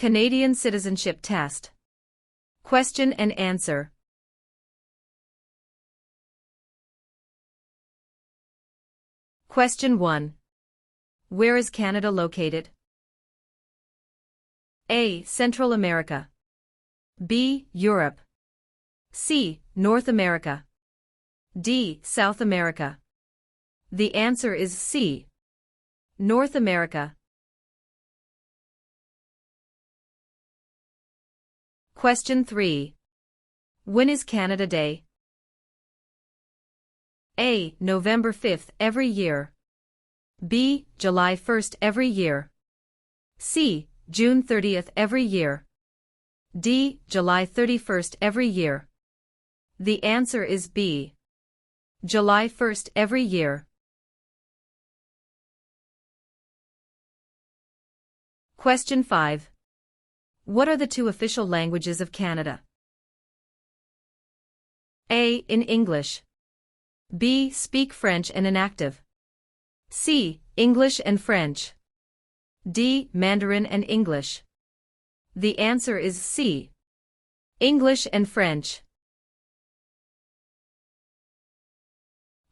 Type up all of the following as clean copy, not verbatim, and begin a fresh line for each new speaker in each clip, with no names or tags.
Canadian Citizenship Test. Question and answer. Question 1. Where is Canada located? A. Central America. B. Europe. C. North America. D. South America. The answer is C. North America. Question 3. When is Canada Day? A. November 5th every year. B. July 1st every year. C. June 30th every year. D. July 31st every year. The answer is B. July 1st every year. Question 5. What are the two official languages of Canada? A. In English. B. Speak French and inactive. C. English and French. D. Mandarin and English. The answer is C. English and French.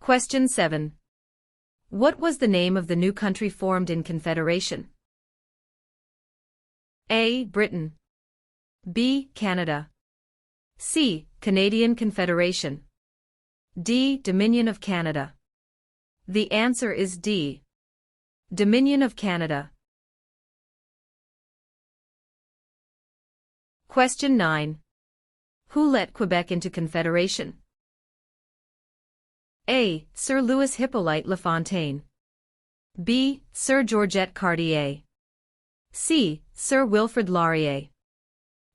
Question 7. What was the name of the new country formed in Confederation? A. Britain. B. Canada. C. Canadian Confederation. D. Dominion of Canada. The answer is D. Dominion of Canada. Question 9. Who let Quebec into Confederation? A. Sir Louis Hippolyte Lafontaine. B. Sir Georgette Cartier. C. Sir Wilfrid Laurier.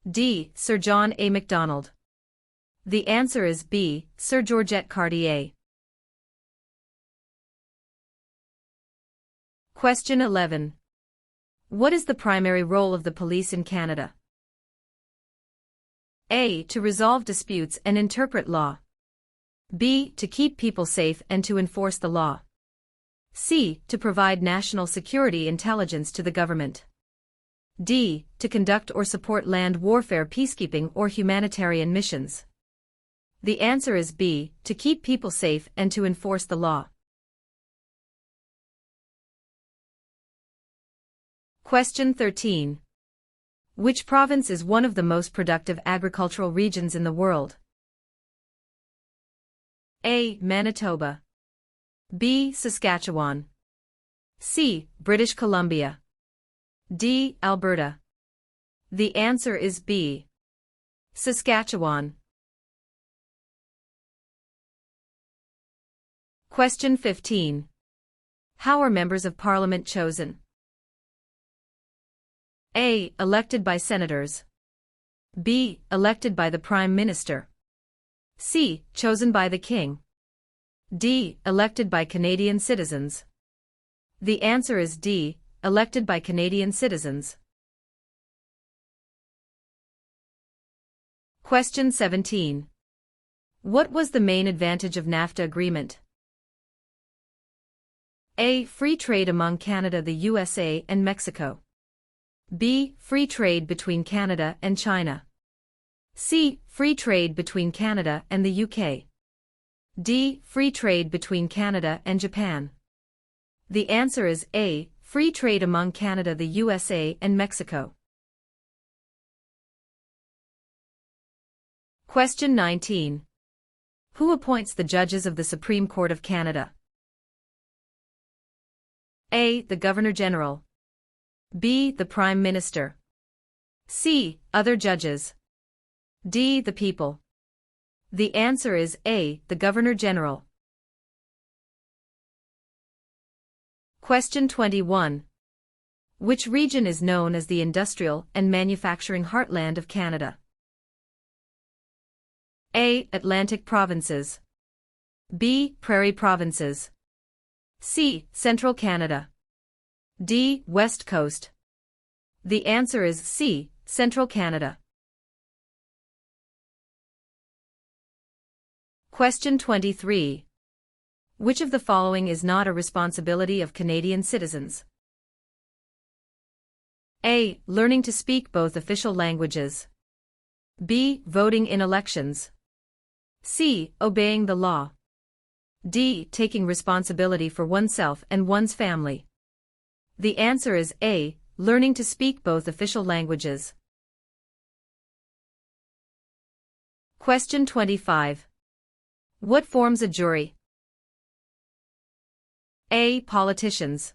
D. Sir John A. Macdonald. The answer is B. Sir Georgette Cartier. Question 11. What is the primary role of the police in Canada? A. To resolve disputes and interpret law. B. To keep people safe and to enforce the law. C. To provide national security intelligence to the government. D. To conduct or support land warfare, peacekeeping, or humanitarian missions. The answer is B. To keep people safe and to enforce the law. Question 13. Which province is one of the most productive agricultural regions in the world? A. Manitoba. B. Saskatchewan. C. British Columbia. D. Alberta. The answer is B. Saskatchewan. Question 15. How are members of Parliament chosen? A. Elected by senators. B. Elected by the Prime Minister. C. Chosen by the King. D. Elected by Canadian citizens. The answer is D. Elected by Canadian citizens. Question 17. What was the main advantage of NAFTA agreement? A. Free trade among Canada, the USA, and Mexico. B. Free trade between Canada and China. C. Free trade between Canada and the UK. D. Free trade between Canada and Japan. The answer is A. Free trade among Canada, the USA, and Mexico. Question 19. Who appoints the judges of the Supreme Court of Canada? A. The Governor-General. B. The Prime Minister. C. Other judges. D. The people. The answer is A. The Governor-General. Question 21. Which region is known as the industrial and manufacturing heartland of Canada? A. Atlantic provinces. B. Prairie provinces. C. Central Canada. D. West Coast. The answer is C. Central Canada. Question 23. Which of the following is not a responsibility of Canadian citizens? A. Learning to speak both official languages. B. Voting in elections. C. Obeying the law. D. Taking responsibility for oneself and one's family. The answer is A. Learning to speak both official languages. Question 25. What forms a jury? A. Politicians.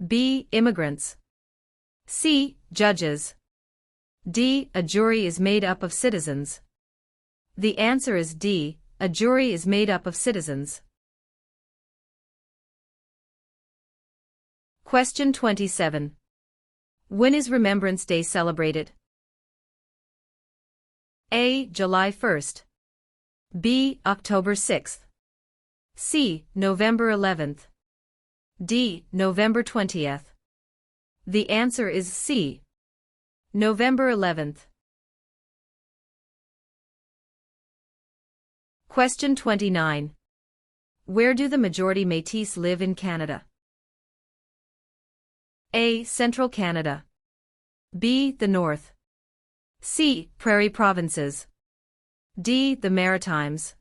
B. Immigrants. C. Judges. D. A jury is made up of citizens. The answer is D. A jury is made up of citizens. Question 27. When is Remembrance Day celebrated? A. July 1st. B. October 6th. C. November 11th. D. November 20th. The answer is C. November 11th. Question 29. Where do the majority Métis live in Canada? A. Central Canada. B. The North. C. Prairie Provinces. D. The Maritimes.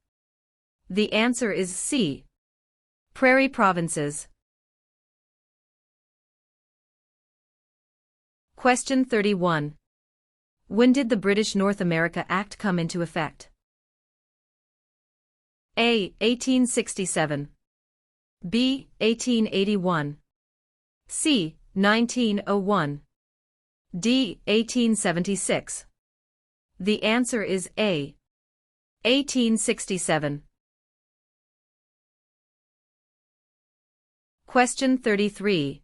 The answer is C. Prairie Provinces. Question 31. When did the British North America Act come into effect? A. 1867. B. 1881. C. 1901. D. 1876. The answer is A. 1867. Question 33.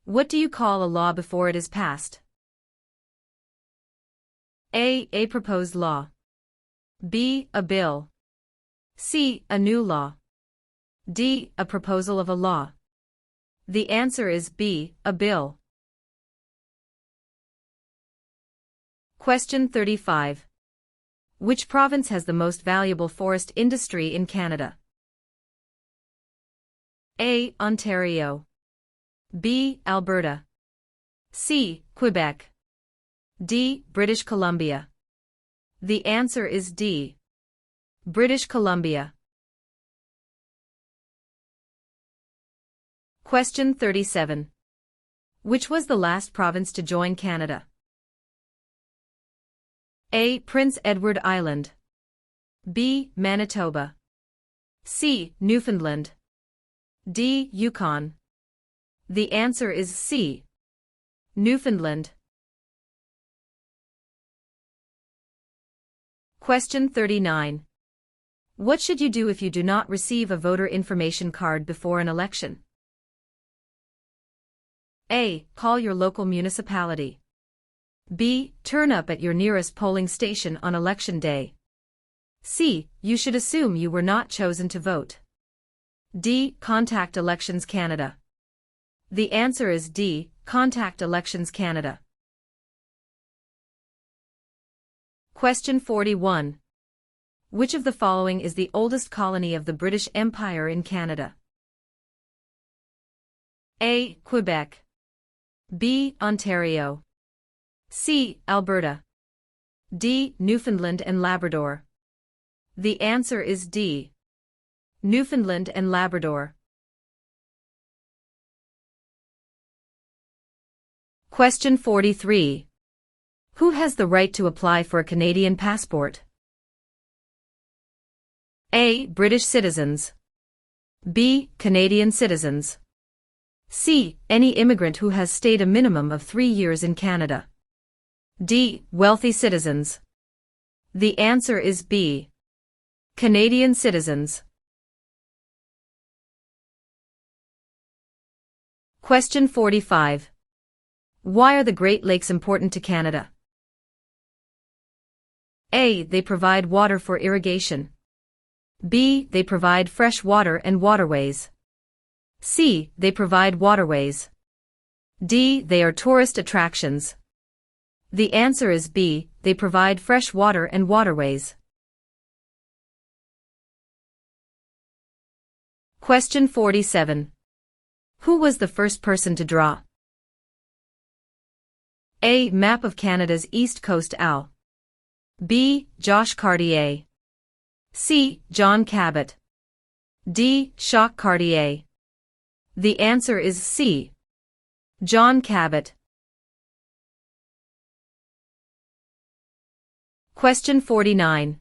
What do you call a law before it is passed? A. A proposed law. B. A bill. C. A new law. D. A proposal of a law. The answer is B. A bill. Question 35. Which province has the most valuable forest industry in Canada? A. Ontario. B. Alberta. C. Quebec. D. British Columbia. The answer is D. British Columbia. Question 37. Which was the last province to join Canada? A. Prince Edward Island. B. Manitoba. C. Newfoundland. D. Yukon. The answer is C. Newfoundland. Question 39. What should you do if you do not receive a voter information card before an election? A. Call your local municipality. B. Turn up at your nearest polling station on election day. C. You should assume you were not chosen to vote. D. Contact Elections Canada. The answer is D. Contact Elections Canada. Question 41. Which of the following is the oldest colony of the British Empire in Canada? A. Quebec. B. Ontario. C. Alberta. D. Newfoundland and Labrador. The answer is D. Newfoundland and Labrador. Question 43. Who has the right to apply for a Canadian passport? A. British citizens. B. Canadian citizens. C. Any immigrant who has stayed a minimum of 3 years in Canada. D. Wealthy citizens. The answer is B. Canadian citizens. Question 45. Why are the Great Lakes important to Canada? A. They provide water for irrigation. B. They provide fresh water and waterways. C. They provide waterways. D. They are tourist attractions. The answer is B. They provide fresh water and waterways. Question 47. Who was the first person to draw? A. Map of Canada's East Coast Al. B. Josh Cartier. C. John Cabot. D. Jacques Cartier. The answer is C. John Cabot. Question 49.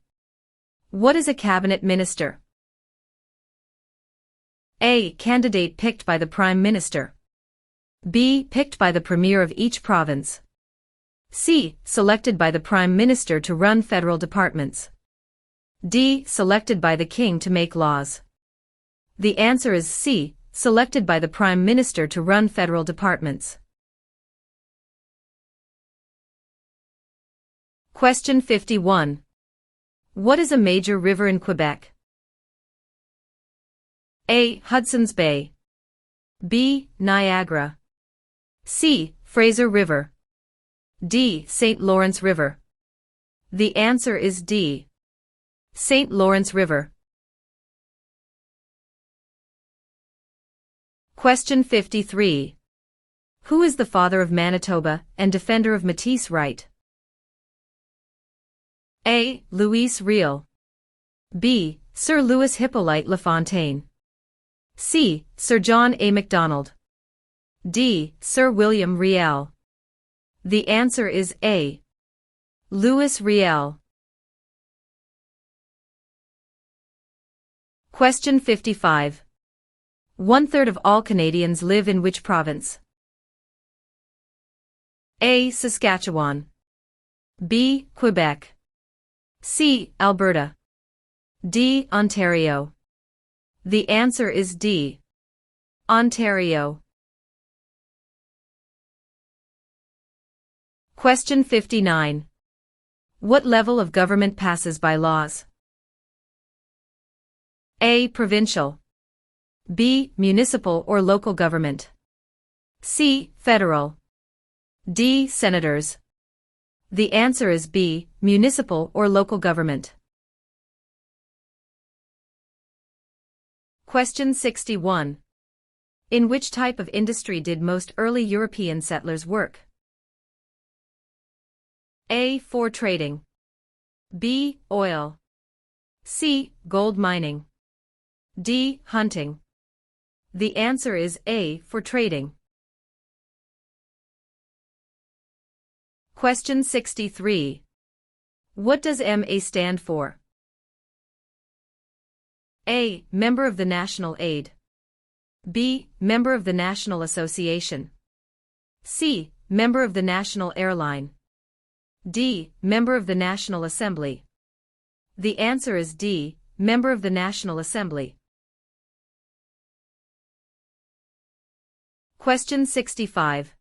What is a cabinet minister? A. Candidate picked by the Prime Minister. B. Picked by the Premier of each province. C. Selected by the Prime Minister to run federal departments. D. Selected by the King to make laws. The answer is C. Selected by the Prime Minister to run federal departments. Question 51. What is a major river in Quebec? A. Hudson's Bay. B. Niagara. C. Fraser River. D. St. Lawrence River. The answer is D. St. Lawrence River. Question 53. Who is the father of Manitoba and defender of Métis right? A. Louis Riel. B. Sir Louis Hippolyte Lafontaine. C. Sir John A. Macdonald. D. Sir William Riel. The answer is A. Louis Riel. Question 55. 1/3 of all Canadians live in which province? A. Saskatchewan. B. Quebec. C. Alberta. D. Ontario. The answer is D. Ontario. Question 59. What level of government passes by laws? A. Provincial. B. Municipal or local government. C. Federal. D. Senators. The answer is B. Municipal or local government. Question 61. In which type of industry did most early European settlers work? A. For trading. B. Oil. C. Gold mining. D. Hunting. The answer is A. For trading. Question 63. What does MA stand for? A. Member of the National Aid. B. Member of the National Association. C. Member of the National Airline. D. Member of the National Assembly. The answer is D. Member of the National Assembly. Question 65.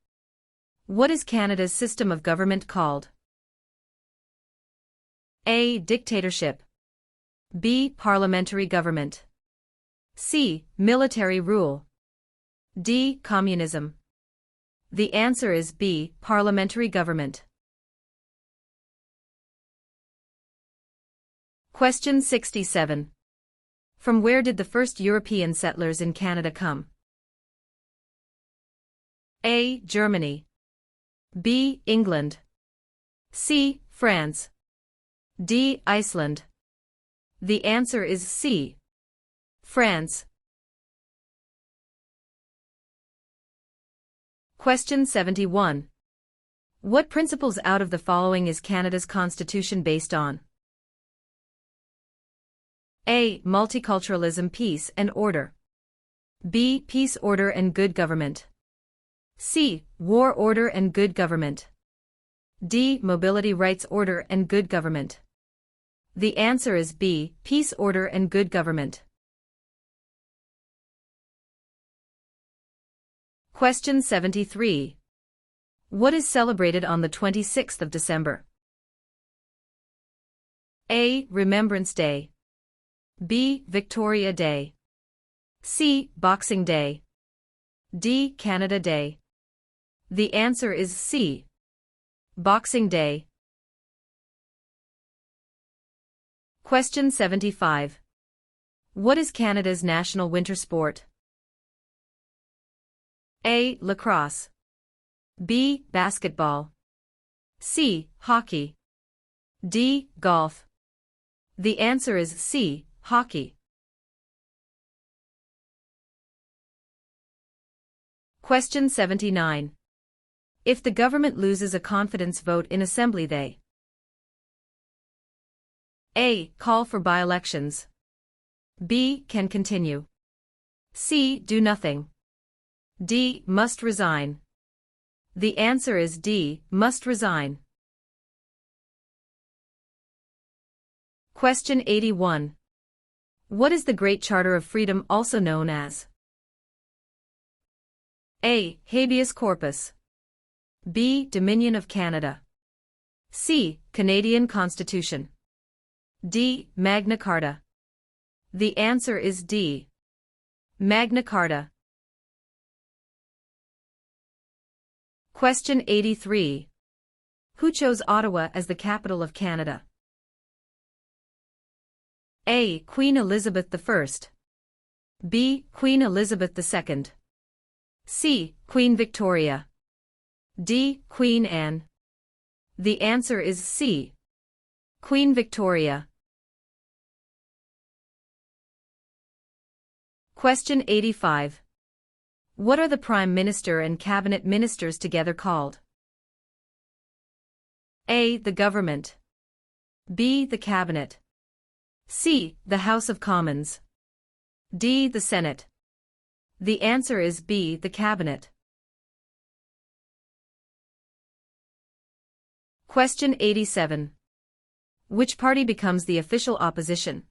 What is Canada's system of government called? A. Dictatorship. B. Parliamentary government. C. Military rule. D. Communism. The answer is B. Parliamentary government. Question 67. From where did the first European settlers in Canada come? A. Germany. B. England. C. France. D. Iceland. The answer is C. France. Question 71. What principles out of the following is Canada's constitution based on? A. Multiculturalism, peace and order. B. Peace, order and good government. C. War, order and good government. D. Mobility, rights, order and good government. The answer is B. Peace, order and good government. Question 73. What is celebrated on the 26th of December? A. Remembrance Day. B. Victoria Day. C. Boxing Day. D. Canada Day. The answer is C. Boxing Day. Question 75. What is Canada's national winter sport? A. Lacrosse. B. Basketball. C. Hockey. D. Golf. The answer is C. Hockey. Question 79. If the government loses a confidence vote in Assembly, they A. Call for by-elections. B. Can continue. C. Do nothing. D. Must resign. The answer is D. Must resign. Question 81. What is the Great Charter of Freedom also known as? A. Habeas corpus. B. Dominion of Canada. C. Canadian Constitution. D. Magna Carta. The answer is D. Magna Carta. Question 83. Who chose Ottawa as the capital of Canada? A. Queen Elizabeth I. B. Queen Elizabeth II. C. Queen Victoria. D. Queen Anne. The answer is C. Queen Victoria. Question 85. What are the Prime Minister and Cabinet Ministers together called? A. The Government. B. The Cabinet. C. The House of Commons. D. The Senate. The answer is B. The Cabinet. Question 87. Which party becomes the official opposition?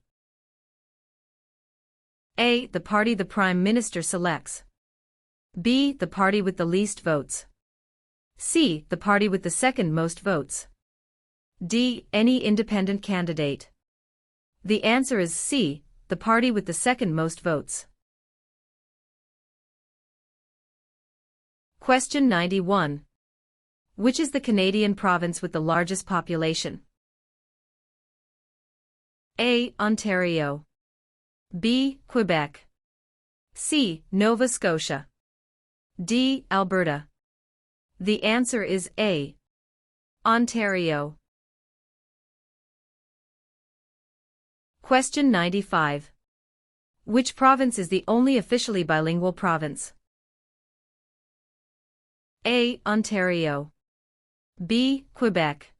A. The party the Prime Minister selects. B. The party with the least votes. C. The party with the second most votes. D. Any independent candidate. The answer is C. The party with the second most votes. Question 91. Which is the Canadian province with the largest population? A. Ontario. B. Quebec. C. Nova Scotia. D. Alberta. The answer is A. Ontario. Question 95. Which province is the only officially bilingual province? A. Ontario. B. Quebec.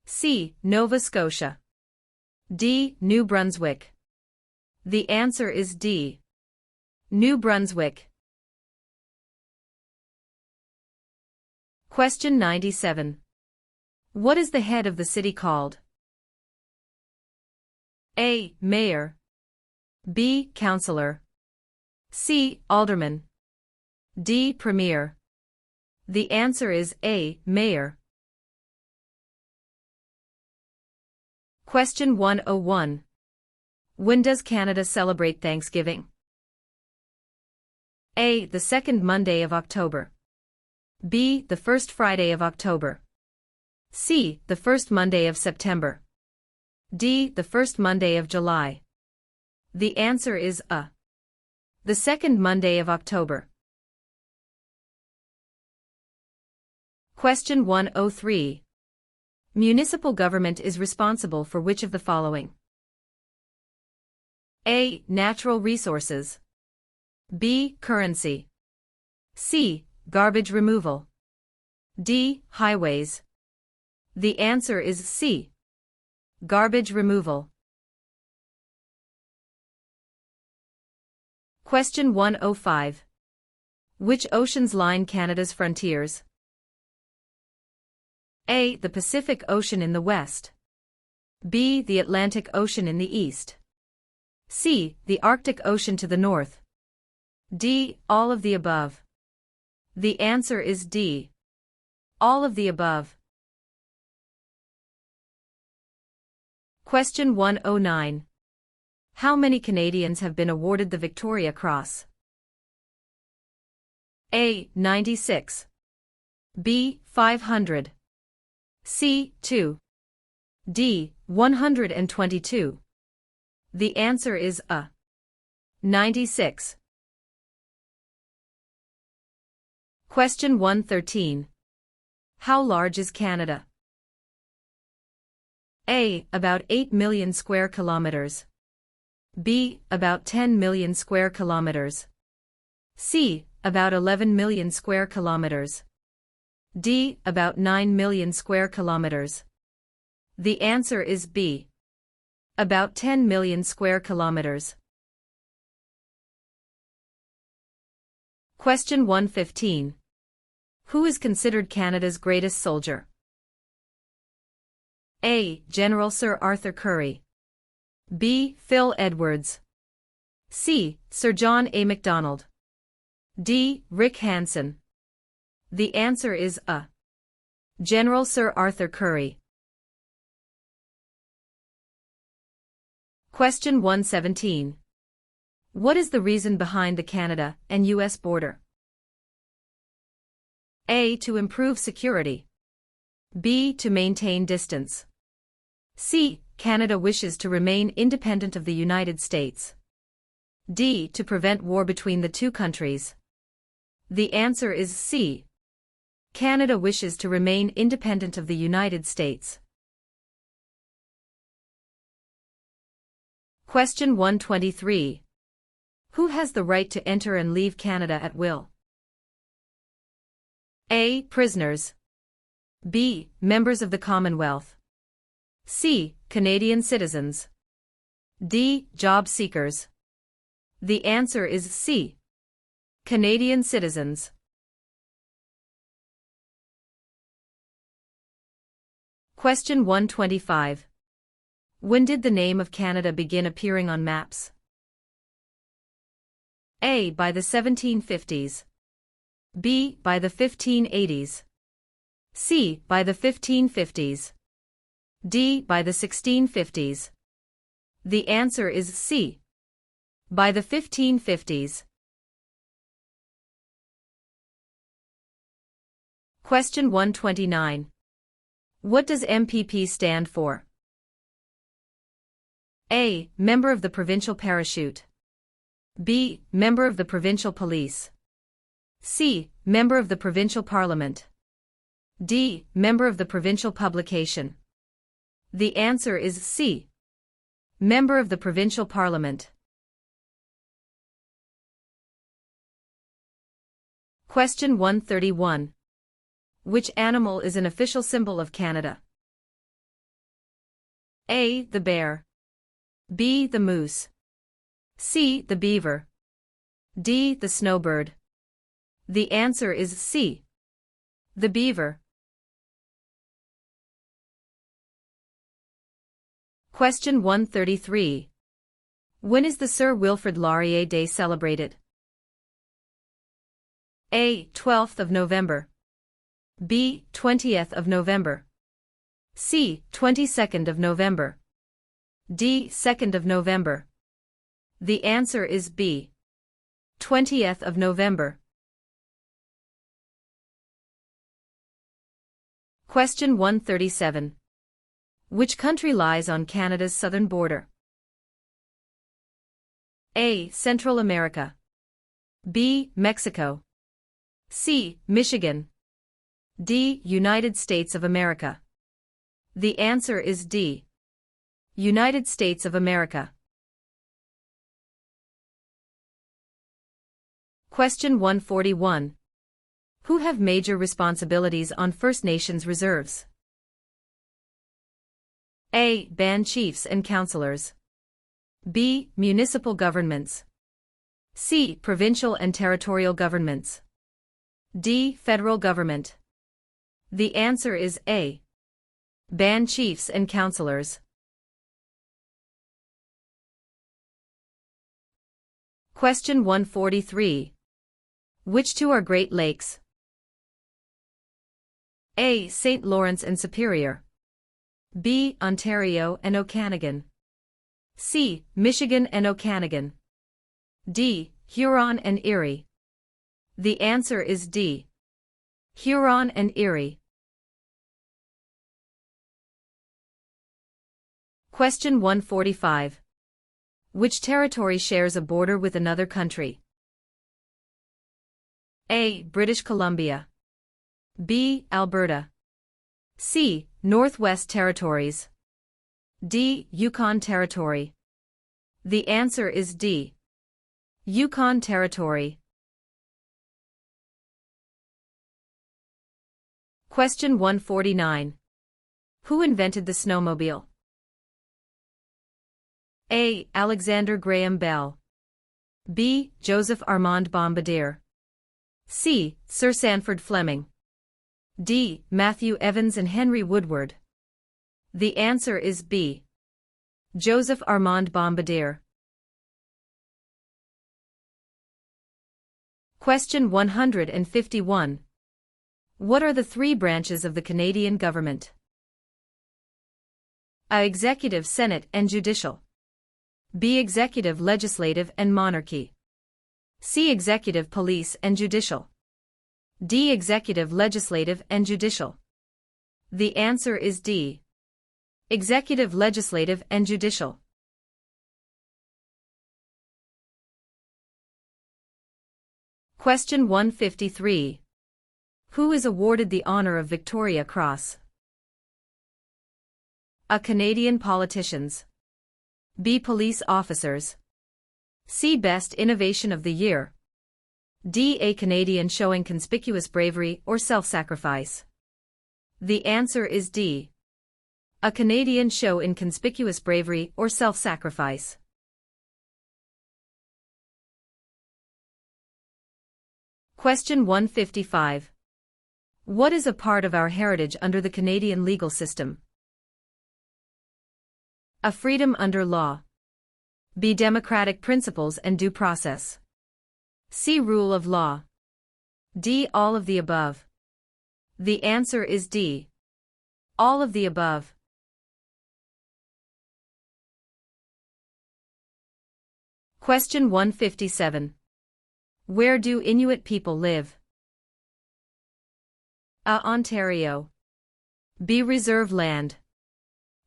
C. Nova Scotia. D. New Brunswick. The answer is D. New Brunswick. Question 97. What is the head of the city called? A. Mayor. B. Councillor. C. Alderman. D. Premier. The answer is A. Mayor. Question 101. When does Canada celebrate Thanksgiving? A. The second Monday of October. B. The first Friday of October. C. The first Monday of September. D. The first Monday of July. The answer is A. The second Monday of October. Question 103. Municipal government is responsible for which of the following? A. Natural resources. B. Currency. C. Garbage removal. D. Highways. The answer is C. Garbage removal. Question 105. Which oceans line Canada's frontiers? A. The Pacific Ocean in the west. B. The Atlantic Ocean in the east. C. The Arctic Ocean to the north. D. All of the above. The answer is D. All of the above. Question 109. How many Canadians have been awarded the Victoria Cross? A. 96. B. 500. C. 2. D. 122. The answer is A. 96. Question 113. How large is Canada? A. About 8 million square kilometers. B. About 10 million square kilometers. C. About 11 million square kilometers. D. About 9 million square kilometers. The answer is B. About 10 million square kilometers. Question 115. Who is considered Canada's greatest soldier? A. General Sir Arthur Currie. B. Phil Edwards. C. Sir John A. Macdonald. D. Rick Hansen. The answer is A. General Sir Arthur Currie. Question 117. What is the reason behind the Canada and U.S. border? A. To improve security. B. To maintain distance. C. Canada wishes to remain independent of the United States. D. To prevent war between the two countries. The answer is C. Canada wishes to remain independent of the United States. Question 123. Who has the right to enter and leave Canada at will? A. Prisoners. B. Members of the Commonwealth. C. Canadian citizens. D. Job seekers. The answer is C. Canadian citizens. Question 125. When did the name of Canada begin appearing on maps? A. By the 1750s. B. By the 1580s. C. By the 1550s. D. By the 1650s. The answer is C. By the 1550s. Question 129. What does MPP stand for? A. Member of the Provincial Parachute. B. Member of the Provincial Police. C. Member of the Provincial Parliament. D. Member of the Provincial Publication. The answer is C. Member of the Provincial Parliament. Question 131. Which animal is an official symbol of Canada? A. The bear. B. The moose. C. The beaver. D. The snowbird. The answer is C. The beaver. Question 133. When is the Sir Wilfrid Laurier Day celebrated? A. 12th of November. B. 20th of November. C. 22nd of November. D. 2nd of November. The answer is B. 20th of November. Question 137. Which country lies on Canada's southern border? A. Central America. B. Mexico. C. Michigan. D. United States of America. The answer is D. United States of America. Question 141. Who have major responsibilities on First Nations reserves? A. Band chiefs and councillors. B. Municipal governments. C. Provincial and territorial governments. D. Federal government. The answer is A. Band chiefs and councillors. Question 143. Which two are Great Lakes? A. St. Lawrence and Superior. B. Ontario and Okanagan. C. Michigan and Okanagan. D. Huron and Erie. The answer is D. Huron and Erie. Question 145. Which territory shares a border with another country? A. British Columbia. B. Alberta. C. Northwest Territories. D. Yukon Territory. The answer is D. Yukon Territory. Question 149. Who invented the snowmobile? A. Alexander Graham Bell. B. Joseph Armand Bombardier. C. Sir Sanford Fleming. D. Matthew Evans and Henry Woodward. The answer is B. Joseph Armand Bombardier. Question 151. What are the three branches of the Canadian government? A. Executive, Senate, and Judicial. B. Executive, Legislative, and Monarchy. C. Executive, Police, and Judicial. D. Executive, Legislative, and Judicial. The answer is D. Executive, Legislative, and Judicial. Question 153. Who is awarded the honor of Victoria Cross? A. Canadian politicians. B. Police officers. C. Best Innovation of the Year. D. A Canadian showing conspicuous bravery or self-sacrifice. The answer is D. A Canadian show in conspicuous bravery or self-sacrifice. Question 155. What is a part of our heritage under the Canadian legal system? A. Freedom under law. B. Democratic principles and due process. C. Rule of law. D. All of the above. The answer is D. All of the above. Question 157. Where do Inuit people live? A. Ontario. B. Reserve land.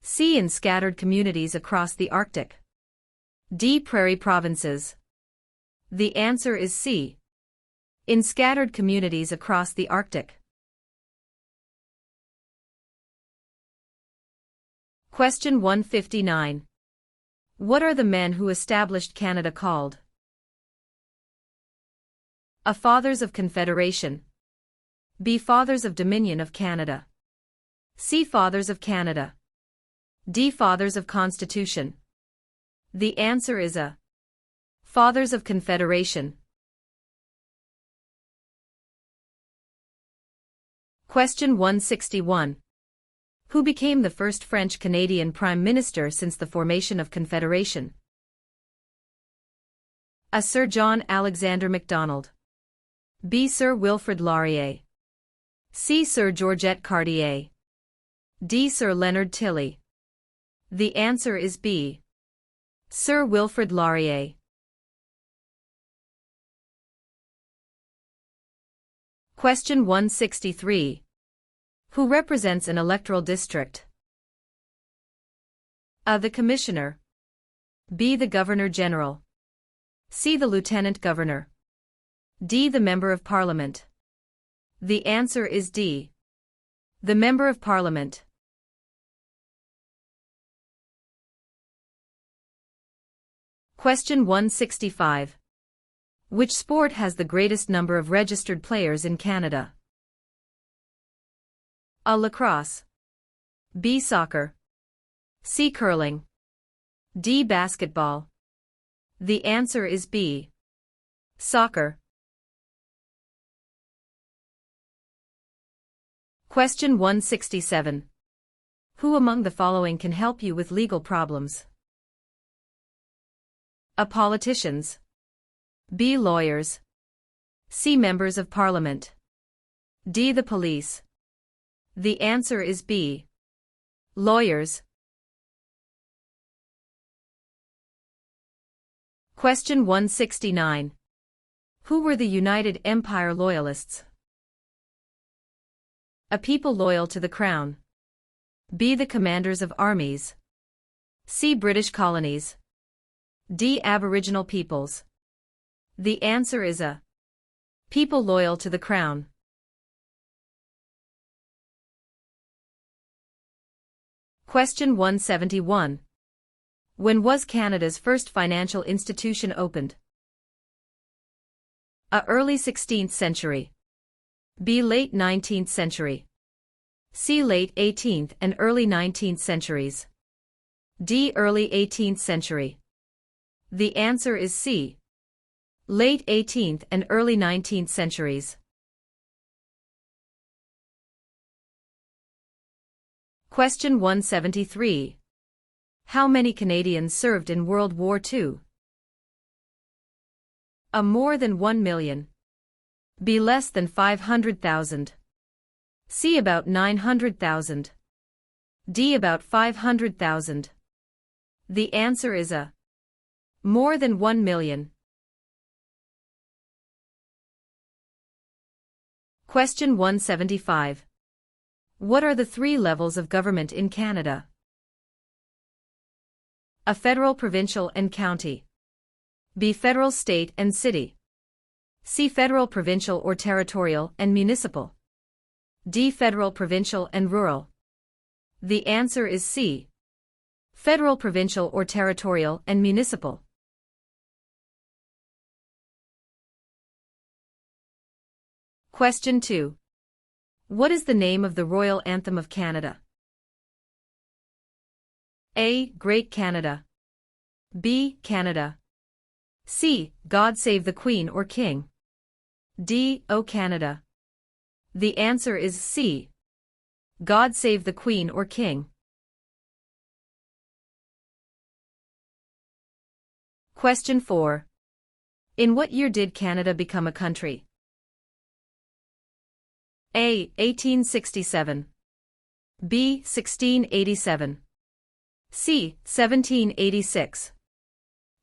C. In scattered communities across the Arctic. D. Prairie provinces. The answer is C. In scattered communities across the Arctic. Question 159. What are the men who established Canada called? A. Fathers of Confederation. B. Fathers of Dominion of Canada. C. Fathers of Canada. D. Fathers of Constitution. The answer is A. Fathers of Confederation. Question 161. Who became the first French-Canadian Prime Minister since the formation of Confederation? A. Sir John Alexander Macdonald. B. Sir Wilfrid Laurier. C. Sir Georgette Cartier. D. Sir Leonard Tilley. The answer is B. Sir Wilfrid Laurier. Question 163. Who represents an electoral district? A. The Commissioner. B. The Governor-General. C. The Lieutenant Governor. D. The Member of Parliament. The answer is D. The Member of Parliament. Question 165. Which sport has the greatest number of registered players in Canada? A. Lacrosse. B. Soccer. C. Curling. D. Basketball. The answer is B. Soccer. Question 167. Who among the following can help you with legal problems? A. Politicians. B. Lawyers. C. Members of Parliament. D. The police. The answer is B. Lawyers. Question 169. Who were the United Empire Loyalists? A. People loyal to the Crown. B. The commanders of armies. C. British colonies. D. Aboriginal peoples. The answer is A. People loyal to the Crown. Question 171. When was Canada's first financial institution opened? A. Early 16th century. B. Late 19th century. C. Late 18th and early 19th centuries. D. Early 18th century. The answer is C. Late 18th and early 19th centuries. Question 173. How many Canadians served in World War II? A. More than 1 million. B. Less than 500,000. C. About 900,000. D. About 500,000. The answer is A. More than 1 million. Question 175. What are the 3 levels of government in Canada? A. Federal, provincial, and county. B. Federal, state, and city. C. Federal, provincial or territorial and municipal. D. Federal, provincial, and rural. The answer is C. Federal, provincial, or territorial and municipal. Question 2. What is the name of the Royal Anthem of Canada? A. Great Canada. B. Canada. C. God Save the Queen or King. D. O Canada. The answer is C. God Save the Queen or King. Question 4. In what year did Canada become a country? A. 1867. B. 1687. C. 1786.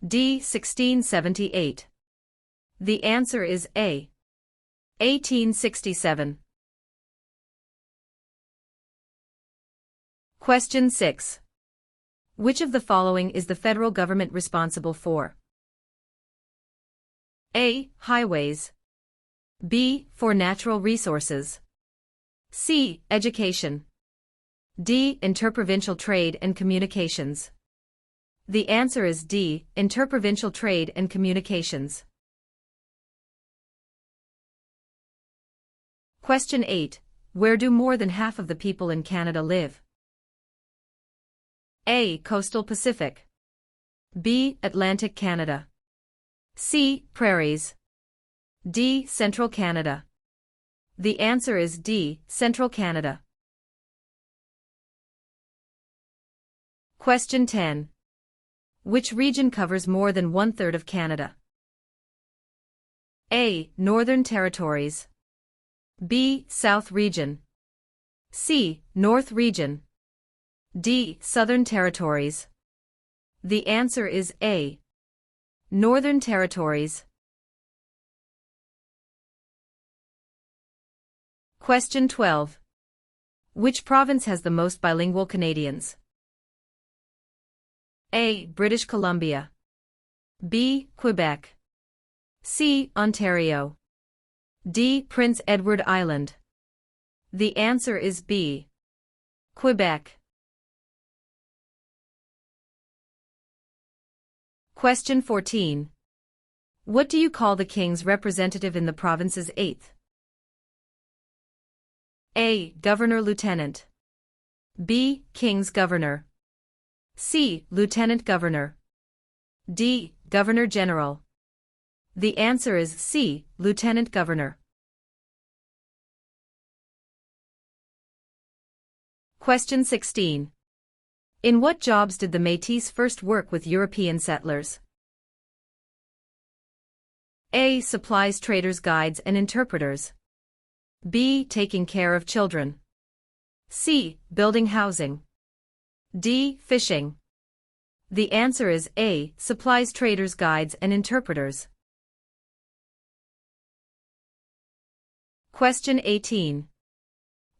D. 1678. The answer is A. 1867. Question 6. Which of the following is the federal government responsible for? A. Highways. B. For natural resources. C. Education. D. Interprovincial trade and communications. The answer is D. Interprovincial trade and communications. Question 8. Where do more than half of the people in Canada live? A. Coastal Pacific. B. Atlantic Canada. C. Prairies. D. Central Canada. The answer is D. Central Canada. Question 10. Which region covers more than 1/3 of Canada? A. Northern Territories. B. South Region. C. North Region. D. Southern Territories. The answer is A. Northern Territories. Question 12. Which province has the most bilingual Canadians? A. British Columbia. B. Quebec. C. Ontario. D. Prince Edward Island. The answer is B. Quebec. Question 14. What do you call the King's representative in the province's 8th? A. Governor-Lieutenant. B. King's Governor. C. Lieutenant Governor. D. Governor-General. The answer is C. Lieutenant Governor. Question 16. In what jobs did the Métis first work with European settlers? A. Supplies, traders, guides, and interpreters. B. Taking care of children. C. Building housing. D. Fishing. The answer is A. Supplies, traders, guides, and interpreters. Question 18.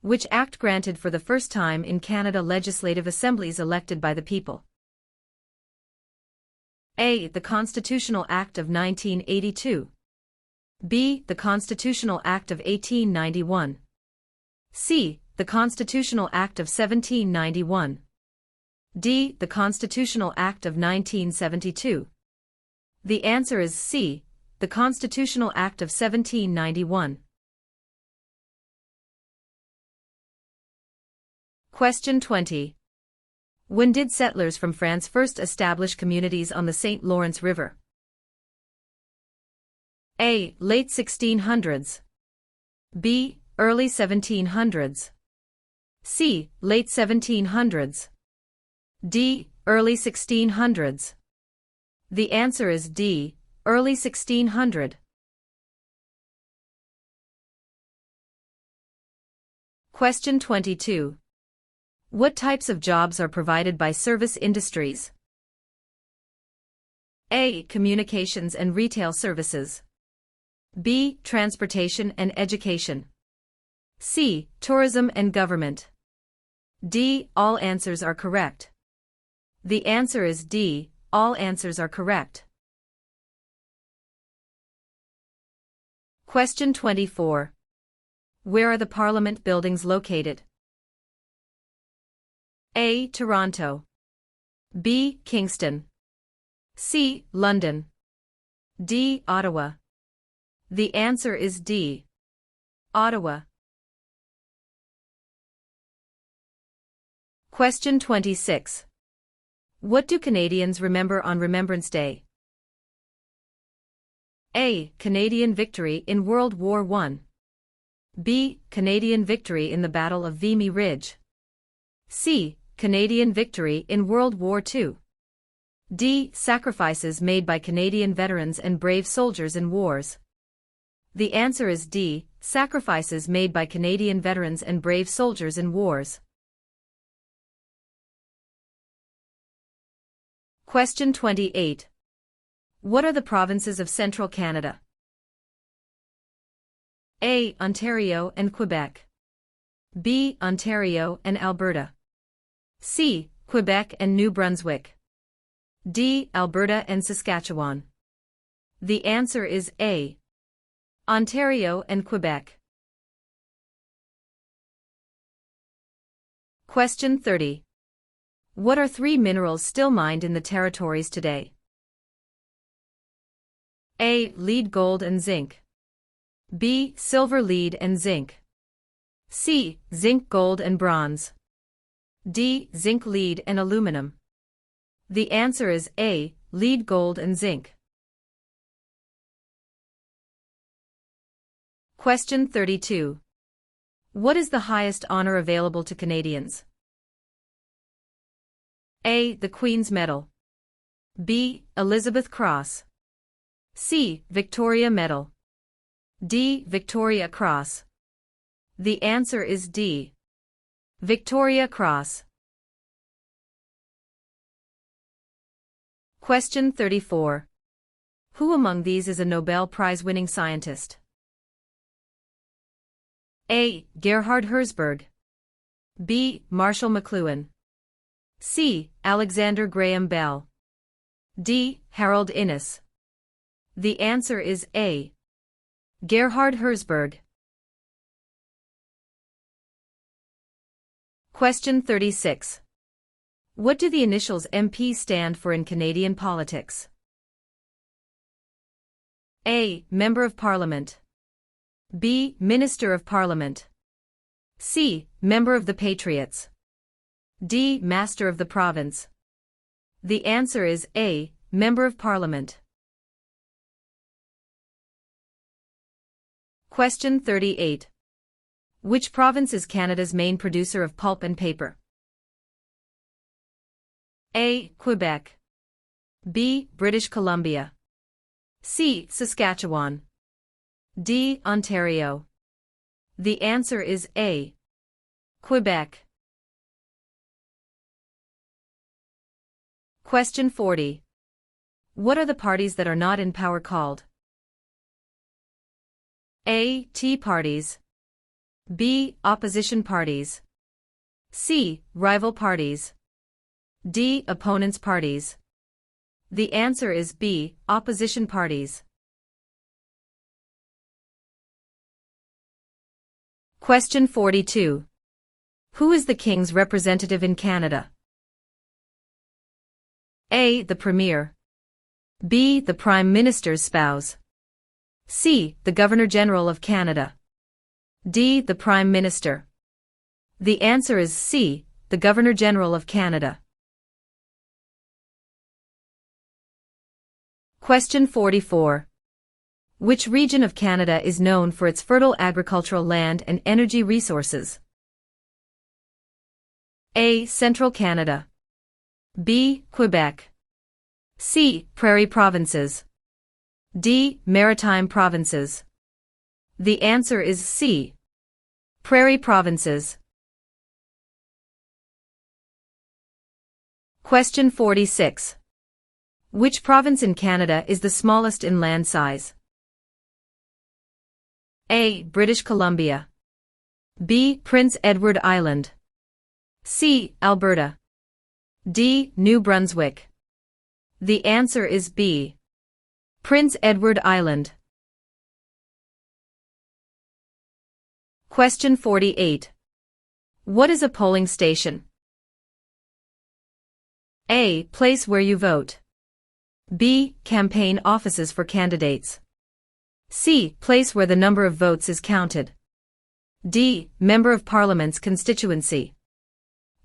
Which act granted for the first time in Canada legislative assemblies elected by the people? A. The Constitutional Act of 1982. B. The Constitutional Act of 1891. C. The Constitutional Act of 1791. D. The Constitutional Act of 1972. The answer is C. The Constitutional Act of 1791. Question 20. When did settlers from France first establish communities on the St. Lawrence River? A. Late 1600s. B. Early 1700s. C. Late 1700s. D. Early 1600s. The answer is D. Early 1600. Question 22. What types of jobs are provided by service industries? A. Communications and retail services. B. Transportation and education. C. Tourism and government. D. All answers are correct. The answer is D. All answers are correct. Question 24. Where are the Parliament buildings located? A. Toronto. B. Kingston. C. London. D. Ottawa. The answer is D. Ottawa. Question 26. What do Canadians remember on Remembrance Day? A. Canadian victory in World War I. B. Canadian victory in the Battle of Vimy Ridge. C. Canadian victory in World War II. D. Sacrifices made by Canadian veterans and brave soldiers in wars. The answer is D. Sacrifices made by Canadian veterans and brave soldiers in wars. Question 28. What are the provinces of Central Canada? A. Ontario and Quebec. B. Ontario and Alberta. C. Quebec and New Brunswick. D. Alberta and Saskatchewan. The answer is A. Ontario and Quebec. Question 30. What are three minerals still mined in the territories today? A. Lead, gold and zinc. B. Silver, lead and zinc. C. Zinc, gold and bronze. D. Zinc, lead and aluminum. The answer is A. Lead, gold and zinc. Question 32. What is the highest honor available to Canadians? A. The Queen's Medal. B. Elizabeth Cross. C. Victoria Medal. D. Victoria Cross. The answer is D. Victoria Cross. Question 34. Who among these is a Nobel Prize-winning scientist? A. Gerhard Herzberg. B. Marshall McLuhan. C. Alexander Graham Bell. D. Harold Innis. The answer is A. Gerhard Herzberg. Question 36. What do the initials MP stand for in Canadian politics? A. Member of Parliament. B. Minister of Parliament. C. Member of the Patriots. D. Master of the Province. The answer is A. Member of Parliament. Question 38. Which province is Canada's main producer of pulp and paper? A. Quebec. B. British Columbia. C. Saskatchewan. D. Ontario. The answer is A. Quebec. Question 40. What are the parties that are not in power called? A. Tea parties. B. Opposition parties. C. Rival parties. D. Opponents parties. The answer is B. Opposition parties. Question 42. Who is the King's representative in Canada? A. The Premier. B. The Prime Minister's spouse. C. The Governor-General of Canada. D. The Prime Minister. The answer is C. The Governor-General of Canada. Question 44. Which region of Canada is known for its fertile agricultural land and energy resources? A. Central Canada. B. Quebec. C. Prairie Provinces. D. Maritime Provinces. The answer is C. Prairie Provinces. Question 46. Which province in Canada is the smallest in land size? A. British Columbia. B. Prince Edward Island. C. Alberta. D. New Brunswick. The answer is B. Prince Edward Island. Question 48. What is a polling station? A. Place where you vote. B. Campaign offices for candidates. C. Place where the number of votes is counted. D. Member of Parliament's constituency.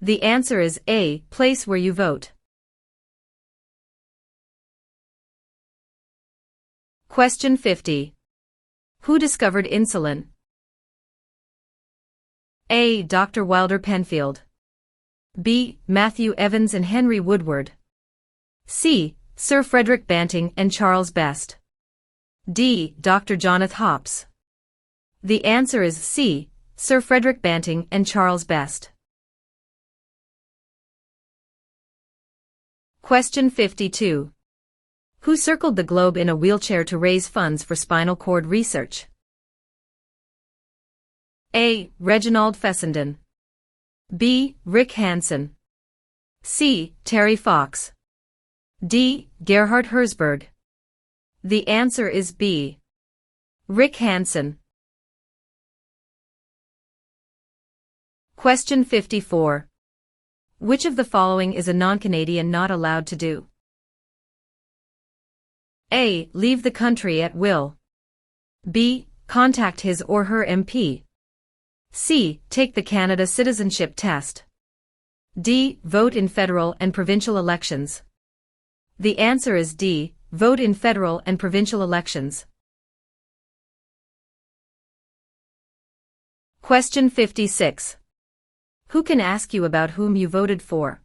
The answer is A. Place where you vote. Question 50. Who discovered insulin? A. Dr. Wilder Penfield. B. Matthew Evans and Henry Woodward. C. Sir Frederick Banting and Charles Best. D. Dr. Jonathan Hops. The answer is C. Sir Frederick Banting and Charles Best. Question 52. Who circled the globe in a wheelchair to raise funds for spinal cord research? A. Reginald Fessenden. B. Rick Hansen. C. Terry Fox. D. Gerhard Herzberg. The answer is B. Rick Hansen. Question 54. Which of the following is a non-Canadian not allowed to do? A. Leave the country at will. B. Contact his or her MP. C. Take the Canada Citizenship Test. D. Vote in federal and provincial elections. The answer is D. Vote in federal and provincial elections. Question 56. Who can ask you about whom you voted for?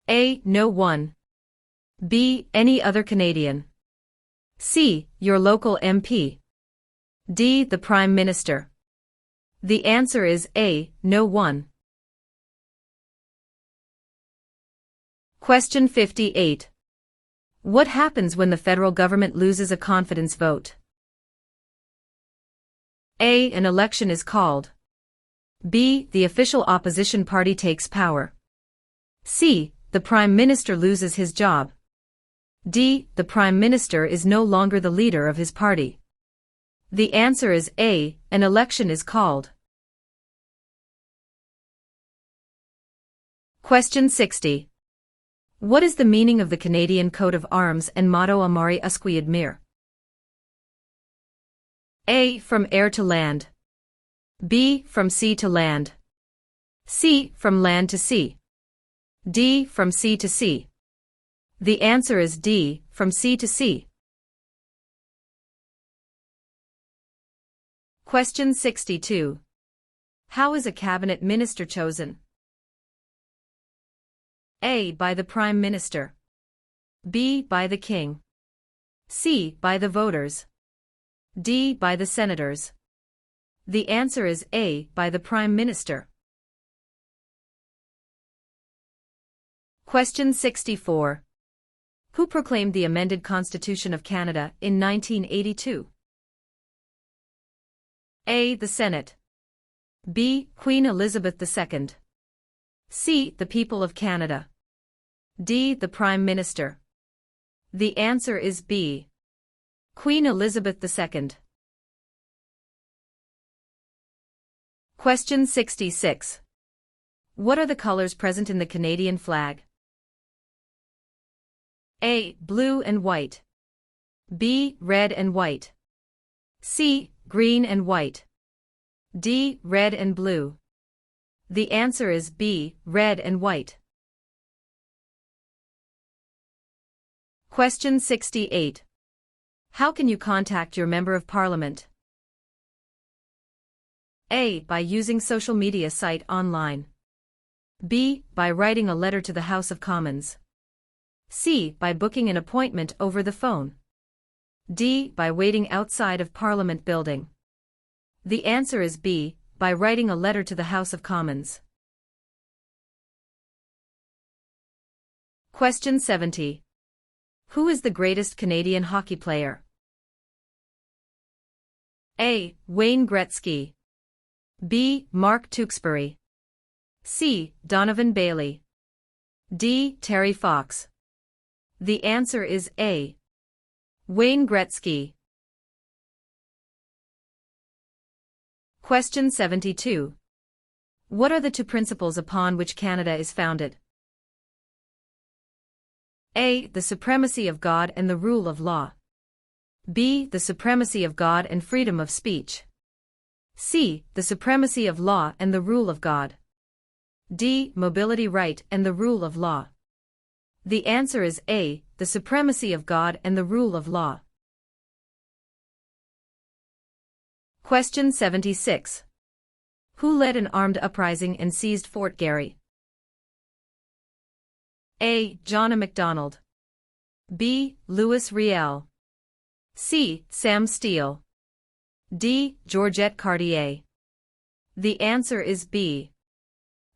A. No one. B. Any other Canadian. C. Your local MP. D. The Prime Minister. The answer is A. No one. Question 58. What happens when the federal government loses a confidence vote? A. An election is called. B. The official opposition party takes power. C. The Prime Minister loses his job. D. The Prime Minister is no longer the leader of his party. The answer is A. An election is called. Question 60. What is the meaning of the Canadian coat of arms and motto Amari Usqui Admire? A. From air to land. B. From sea to land. C. From land to sea. D. From sea to sea. The answer is D. From sea to sea. Question 62. How is a cabinet minister chosen? A. By the Prime Minister. B. By the King. C. By the voters. D. By the senators. The answer is A. By the Prime Minister. Question 64. Who proclaimed the amended Constitution of Canada in 1982? A. The Senate. B. Queen Elizabeth II. C. The people of Canada. D. The Prime Minister. The answer is B. Queen Elizabeth II. Question 66. What are the colors present in the Canadian flag? A. Blue and white. B. Red and white. C. Green and white. D. Red and blue. The answer is B. Red and white. Question 68. How can you contact your Member of Parliament? A. By using social media site online. B. By writing a letter to the House of Commons. C. By booking an appointment over the phone. D. By waiting outside of Parliament building. The answer is B. By writing a letter to the House of Commons. Question 70. Who is the greatest Canadian hockey player? A. Wayne Gretzky. B. Mark Tewksbury. C. Donovan Bailey. D. Terry Fox. The answer is A. Wayne Gretzky. Question 72. What are the two principles upon which Canada is founded? A. The supremacy of God and the rule of law. B. The supremacy of God and freedom of speech. C. The supremacy of law and the rule of God. D. Mobility right and the rule of law. The answer is A. The supremacy of God and the rule of law. Question 76. Who led an armed uprising and seized Fort Garry? A. John Macdonald. B. Louis Riel. C. Sam Steele. D. Georgette Cartier. The answer is B.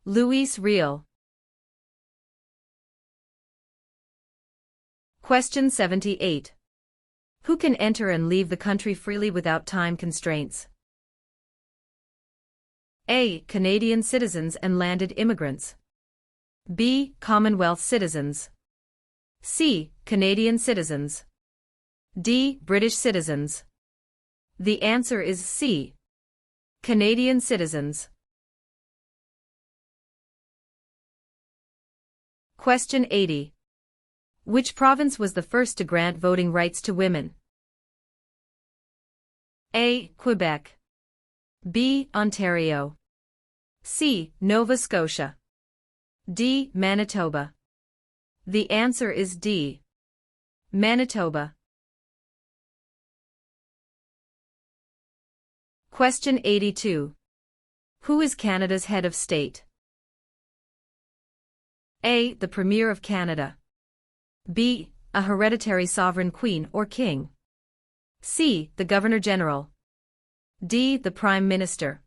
Louis Riel. Question 78. Who can enter and leave the country freely without time constraints? A. Canadian citizens and landed immigrants. B. Commonwealth citizens. C. Canadian citizens. D. British citizens. The answer is C. Canadian citizens. Question 80. Which province was the first to grant voting rights to women? A. Quebec. B. Ontario. C. Nova Scotia. D. Manitoba. The answer is D. Manitoba. Question 82. Who is Canada's head of state? A. The Premier of Canada. B. A hereditary sovereign queen or king. C. The Governor-General. D. The Prime Minister.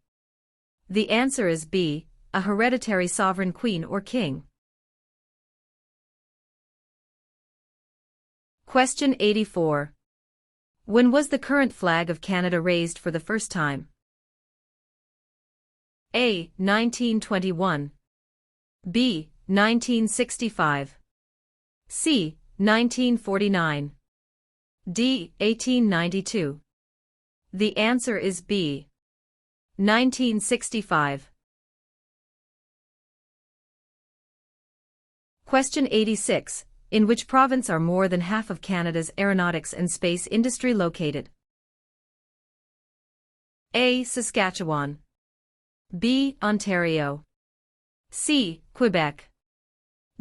The answer is B. A hereditary sovereign queen or king. Question 84. When was the current flag of Canada raised for the first time? A. 1921. B. 1965. C. 1949. D. 1892. The answer is B. 1965. Question 86. In which province are more than half of Canada's aeronautics and space industry located? A. Saskatchewan. B. Ontario. C. Quebec.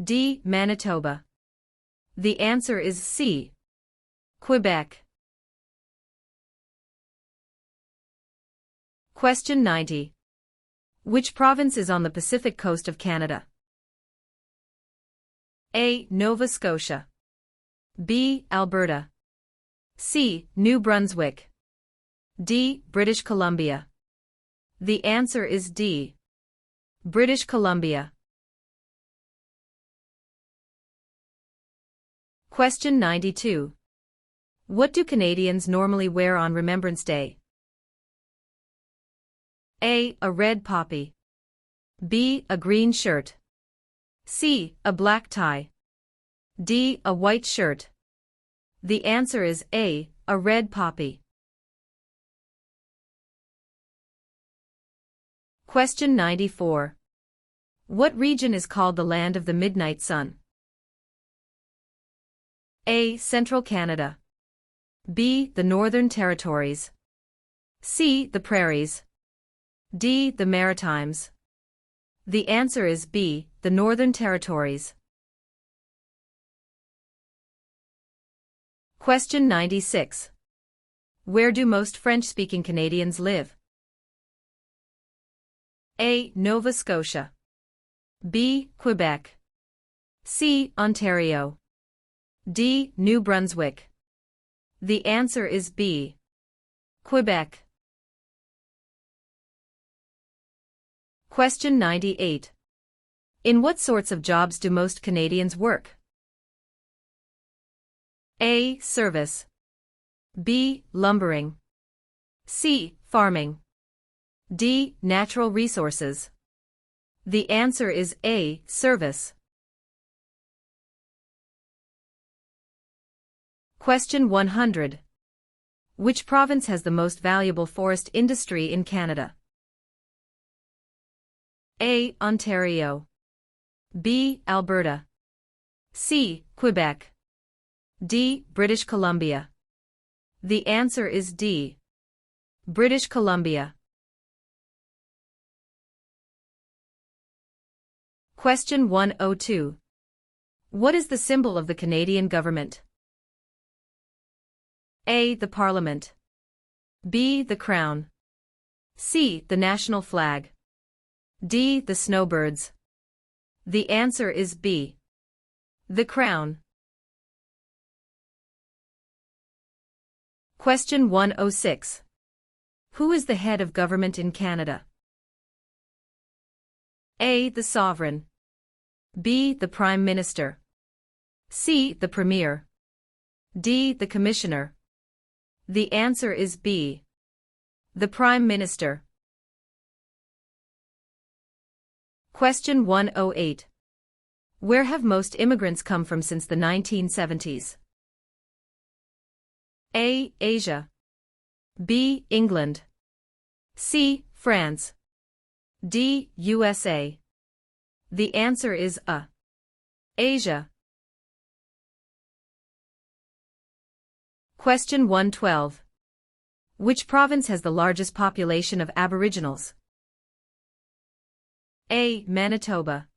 D. Manitoba. The answer is C. Quebec. Question 90. Which province is on the Pacific coast of Canada? A. Nova Scotia. B. Alberta. C. New Brunswick. D. British Columbia. The answer is D. British Columbia. Question 92. What do Canadians normally wear on Remembrance Day? A. A red poppy. B. A green shirt. C. A black tie. D. A white shirt. The answer is A. A red poppy. Question 94. What region is called the Land of the Midnight Sun? A. Central Canada. B. The Northern Territories. C. The Prairies. D. The Maritimes. The answer is B. The Northern Territories. Question 96. Where do most French-speaking Canadians live? A. Nova Scotia. B. Quebec. C. Ontario. D. New Brunswick. The answer is B. Quebec. Question 98. In what sorts of jobs do most Canadians work? A. Service. B. Lumbering. C. Farming. D. Natural resources. The answer is A. Service. Question 100. Which province has the most valuable forest industry in Canada? A. Ontario. B. Alberta. C. Quebec. D. British Columbia. The answer is D. British Columbia. Question 102. What is the symbol of the Canadian government? A. The Parliament. B. The Crown. C. The national flag. D. The snowbirds. The answer is B. The Crown. Question 106. Who is the head of government in Canada? A. The Sovereign. B. The Prime Minister. C. The Premier. D. The Commissioner. The answer is B. The Prime Minister. Question 108. Where have most immigrants come from since the 1970s? A. Asia. B. England. C. France. D. USA. The answer is A. Asia. Question 112. Which province has the largest population of Aboriginals? A. Manitoba.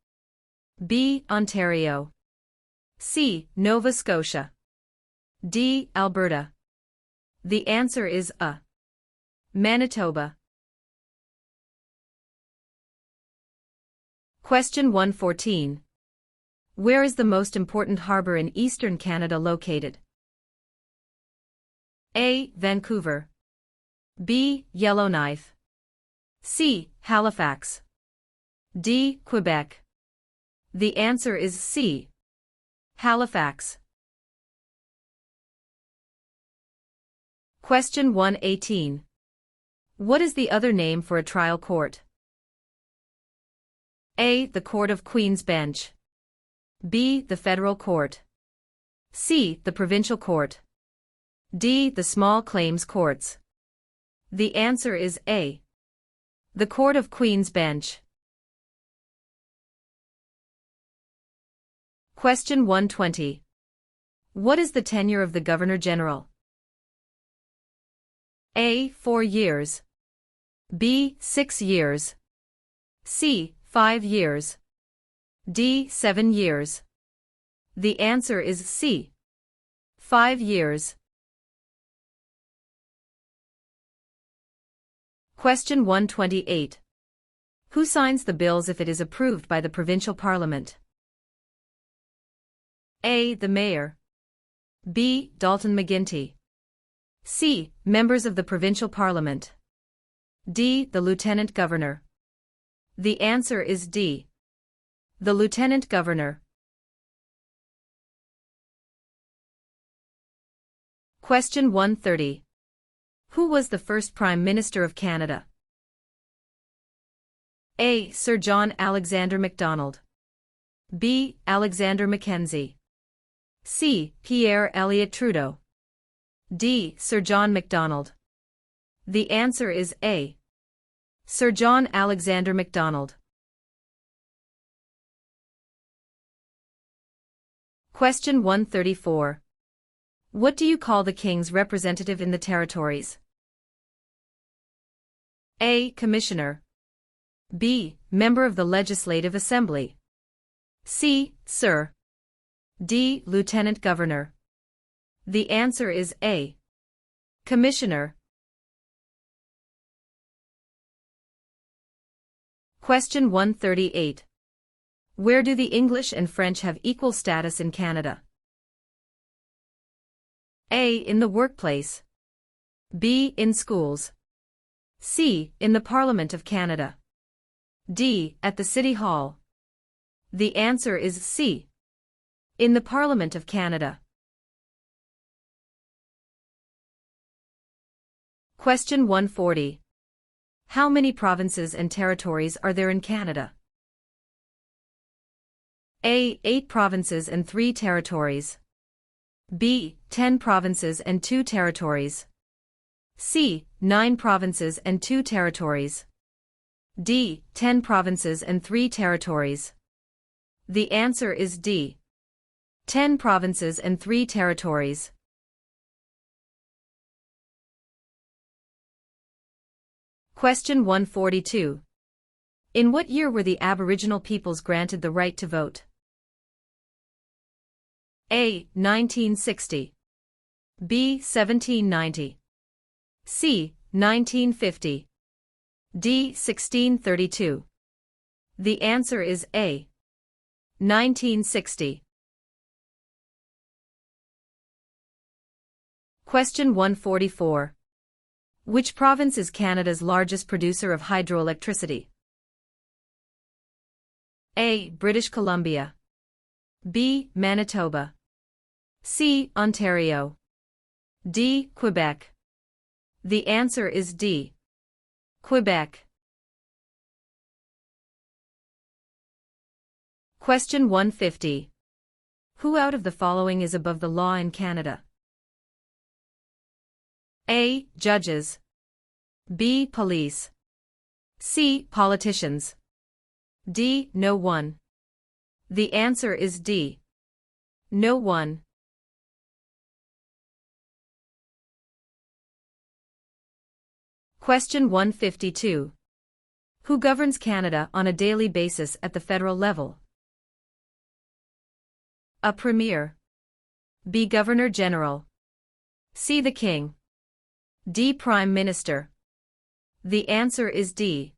B. Ontario. C. Nova Scotia. D. Alberta. The answer is A. Manitoba. Question 114. Where is the most important harbor in eastern Canada located? A. Vancouver. B. Yellowknife. C. Halifax. D. Quebec. The answer is C. Halifax. Question 118. What is the other name for a trial court? A. The Court of Queen's Bench. B. The Federal Court. C. The Provincial Court. D. The Small Claims Courts. The answer is A. The Court of Queen's Bench. Question 120. What is the tenure of the Governor-General? A. 4 years. B. 6 years. C. 5 years. D. 7 years. The answer is C. 5 years. Question 128. Who signs the bills if it is approved by the Provincial Parliament? A. The Mayor. B. Dalton McGuinty. C. Members of the Provincial Parliament. D. The Lieutenant Governor. The answer is D. The Lieutenant Governor. Question 130. Who was the first Prime Minister of Canada? A. Sir John Alexander Macdonald. B. Alexander Mackenzie. C. Pierre Elliott Trudeau. D. Sir John Macdonald. The answer is A. Sir John Alexander Macdonald. Question 134. What do you call the king's representative in the territories? A. Commissioner. B. Member of the Legislative Assembly. C. Sir. D. Lieutenant Governor. The answer is A. Commissioner. Question 138. Where do the English and French have equal status in Canada? A. In the workplace. B. In schools. C. In the Parliament of Canada. D. At the City Hall. The answer is C. In the Parliament of Canada. Question 140. How many provinces and territories are there in Canada? A. 8 provinces and 3 territories. B. 10 provinces and 2 territories. C. 9 provinces and 2 territories. D. 10 provinces and 3 territories. The answer is D. 10 provinces and 3 territories. Question 142. In what year were the Aboriginal peoples granted the right to vote? A. 1960. B. 1790. C. 1950. D. 1632. The answer is A. 1960. Question 144. Which province is Canada's largest producer of hydroelectricity? A. British Columbia. B. Manitoba. C. Ontario. D. Quebec. The answer is D. Quebec. Question 150. Who out of the following is above the law in Canada? A. Judges. B. Police. C. Politicians. D. No one. The answer is D. No one. Question 152. Who governs Canada on a daily basis at the federal level? A. Premier. B. Governor General. C. The King. D. Prime Minister. The answer is D.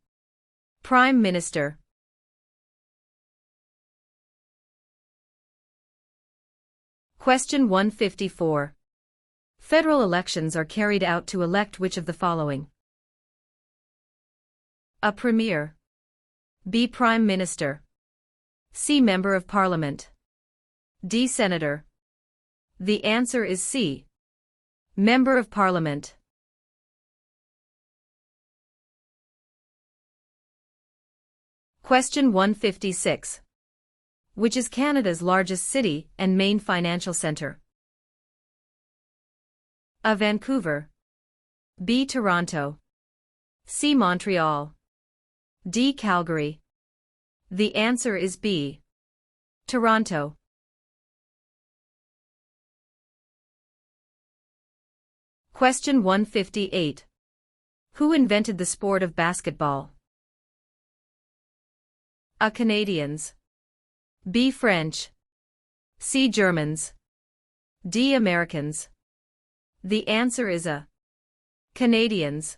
Prime Minister. Question 154. Federal elections are carried out to elect which of the following? A. Premier. B. Prime Minister. C. Member of Parliament. D. Senator. The answer is C. Member of Parliament. Question 156. Which is Canada's largest city and main financial centre? A. Vancouver. B. Toronto. C. Montreal. D. Calgary. The answer is B. Toronto. Question 158. Who invented the sport of basketball? A. Canadians. B. French. C. Germans. D. Americans. The answer is A. Canadians.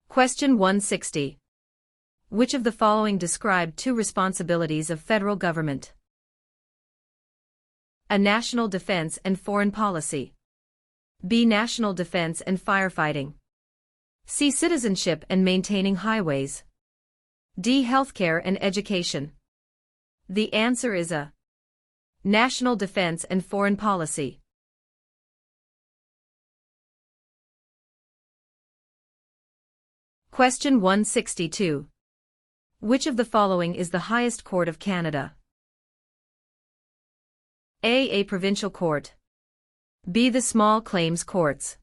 Question 160. Which of the following describe two responsibilities of federal government? A. National defense and foreign policy. B. National defense and firefighting. C. Citizenship and maintaining highways. D. Healthcare and education. The answer is A. National defense and foreign policy. Question 162. Which of the following is the highest court of Canada? A. Provincial court. B. The small claims courts.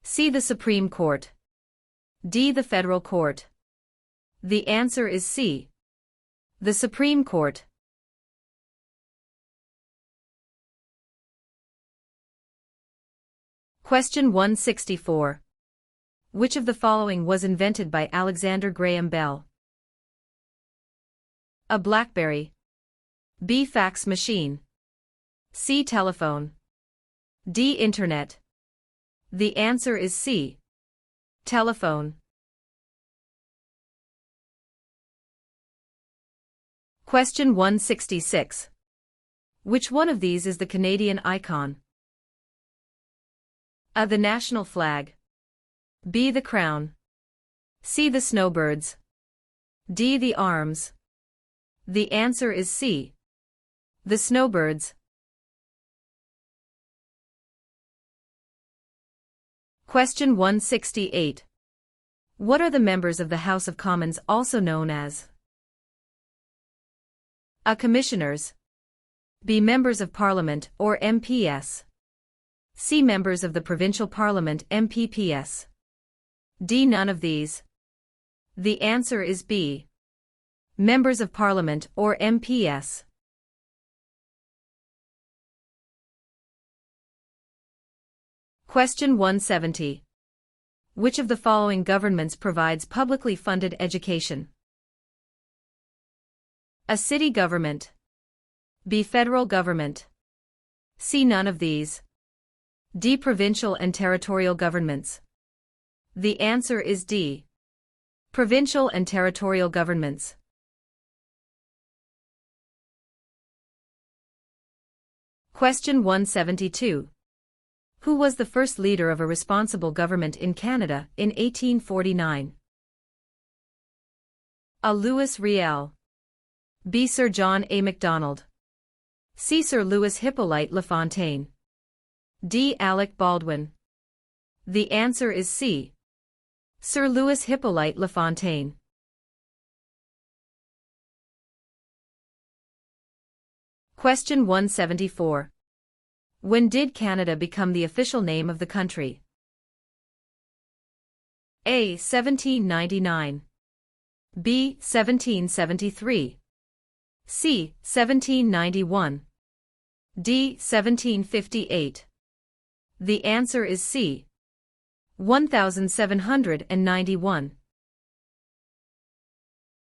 C. The Supreme Court. D. The Federal Court. The answer is C. The Supreme Court. Question 164. Which of the following was invented by Alexander Graham Bell? A. BlackBerry. B. Fax machine. C. Telephone. D. Internet. The answer is C. Telephone. Question 166. Which one of these is the Canadian icon? A. The national flag. B. The crown. C. The snowbirds. D. The arms. The answer is C. The snowbirds. Question 168. What are the members of the House of Commons also known as? A. Commissioners. B. Members of Parliament or MPs. C. Members of the Provincial Parliament MPPS. D. None of these. The answer is B. Members of Parliament or MPs. Question 170. Which of the following governments provides publicly funded education? A. City government. B. Federal government. C. None of these. D. Provincial and territorial governments. The answer is D. Provincial and territorial governments. Question 172. Who was the first leader of a responsible government in Canada in 1849? A. Louis Riel. B. Sir John A. Macdonald. C. Sir Louis Hippolyte Lafontaine. D. Alec Baldwin. The answer is C. Sir Louis Hippolyte Lafontaine. Question 174. When did Canada become the official name of the country? A. 1799. B. 1773. C. 1791. D. 1758. The answer is C. 1791.